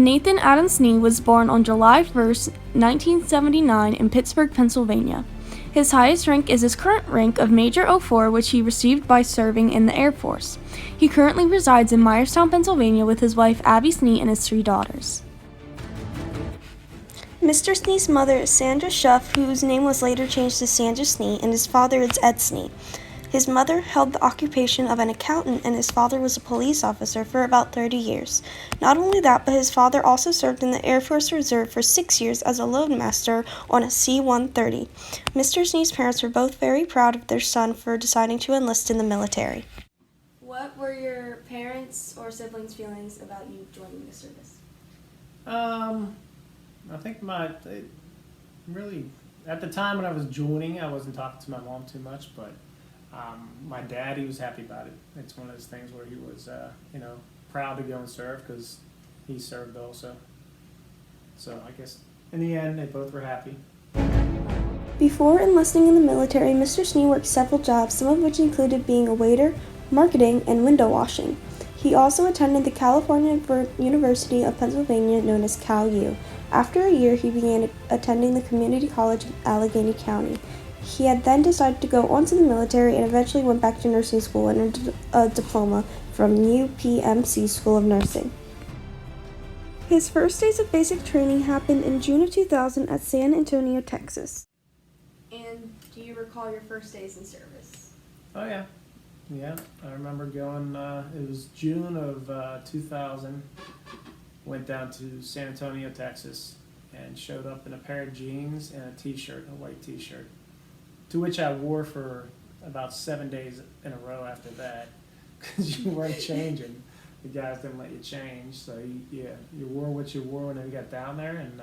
Nathan Adam Snee was born on July 1st, 1979 in Pittsburgh, Pennsylvania. His highest rank is his current rank of Major 04, which he received by serving in the Air Force. He currently resides in Myerstown, Pennsylvania with his wife Abby Snee and his 3 daughters. Mr. Snee's mother is Sandra Schuff, whose name was later changed to Sandra Snee, and his father is Ed Snee. His mother held the occupation of an accountant, and his father was a police officer for about 30 years. Not only that, but his father also served in the Air Force Reserve for 6 years as a loadmaster on a C-130. Mr. Snee's parents were both very proud of their son for deciding to enlist in the military. What were your parents' or siblings' feelings about you joining the service? I think really, at the time when I was joining, I wasn't talking to my mom too much, but my dad, he was happy about it. It's one of those things where he was, proud to go and serve because he served also. So I guess in the end, they both were happy. Before enlisting in the military, Mr. Snee worked several jobs, some of which included being a waiter, marketing, and window washing. He also attended the California University of Pennsylvania, known as Cal-U. After a year, he began attending the community college in Allegheny County. He had then decided to go on to the military and eventually went back to nursing school and earned a diploma from UPMC School of Nursing. His first days of basic training happened in June of 2000 at San Antonio, Texas. And do you recall your first days in service? Oh yeah. Yeah, I remember going, it was June of 2000, went down to San Antonio, Texas, and showed up in a pair of jeans and a t-shirt, a white t-shirt, to which I wore for about 7 days in a row after that, because you weren't changing. The guys didn't let you change, so you wore what you wore when you got down there, and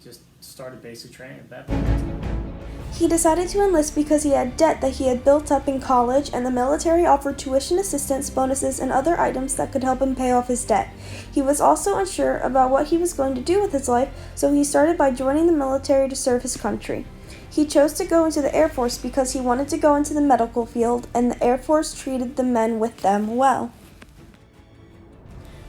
just started basic training at that point. He decided to enlist because he had debt that he had built up in college, and the military offered tuition assistance, bonuses, and other items that could help him pay off his debt. He was also unsure about what he was going to do with his life, so he started by joining the military to serve his country. He chose to go into the Air Force because he wanted to go into the medical field, and the Air Force treated the men with them well.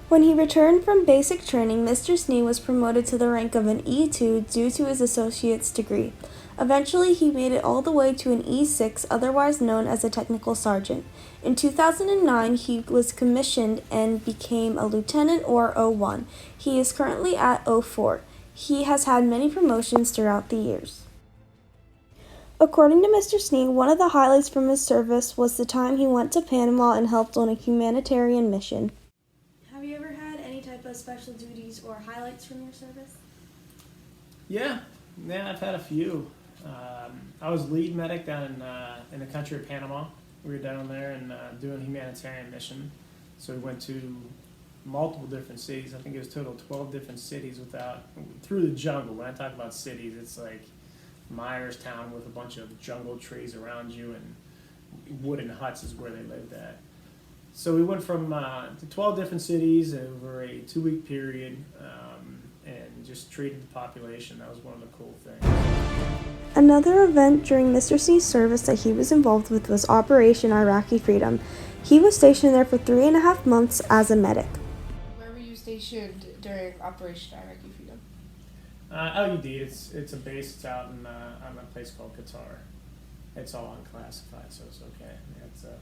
When he returned from basic training, Mr. Snee was promoted to the rank of an E2 due to his associate's degree. Eventually, he made it all the way to an E6, otherwise known as a technical sergeant. In 2009, he was commissioned and became a lieutenant or O1. He is currently at O4. He has had many promotions throughout the years. According to Mr. Snee, one of the highlights from his service was the time he went to Panama and helped on a humanitarian mission. Have you ever had any type of special duties or highlights from your service? Yeah, I've had a few. I was lead medic down in the country of Panama. We were down there and doing a humanitarian mission. So we went to multiple different cities. I think it was total 12 different cities through the jungle. When I talk about cities, it's like Myerstown with a bunch of jungle trees around you, and wooden huts is where they lived at. So we went from to 12 different cities over a 2-week period, and just treated the population. That was one of the cool things. Another event during Mr. C's service that he was involved with was Operation Iraqi Freedom. He was stationed there for 3.5 months as a medic. Where were you stationed during Operation Iraqi Freedom? LUD, it's a base. It's out in a place called Qatar. It's all unclassified, so it's okay. It's a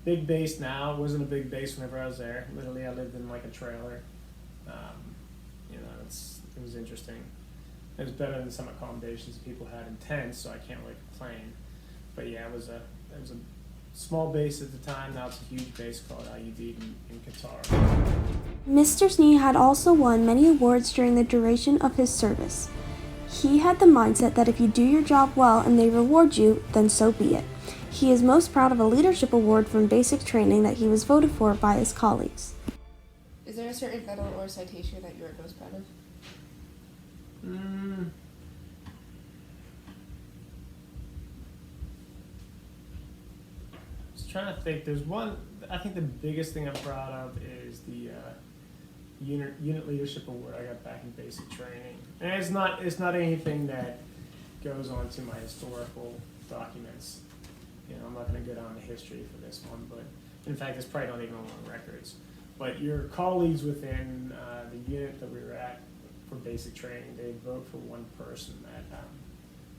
big base now. It wasn't a big base whenever I was there. Literally, I lived in like a trailer. It was interesting. It was better than some accommodations people had in tents, so I can't really complain. But yeah, it was a small base at the time. Now it's a huge base called IUD in Qatar. Mr. Snee had also won many awards during the duration of his service. He had the mindset that if you do your job well and they reward you, then so be it. He is most proud of a leadership award from basic training that he was voted for by his colleagues. Is there a certain medal or citation that you are most proud of? I was trying to think. There's one. I think the biggest thing I'm proud of is the unit leadership award I got back in basic training. And it's not anything that goes on to my historical documents. I'm not going to go down the history for this one, but in fact, it's probably not even on records. but your colleagues within the unit that we were at for basic training, they vote for one person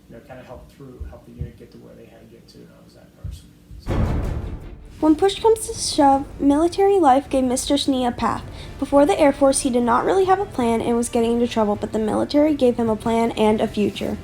that kind of helped the unit get to where they had to get to, and I was that person. So. When push comes to shove, military life gave Mr. Snee a path. Before the Air Force, he did not really have a plan and was getting into trouble, but the military gave him a plan and a future.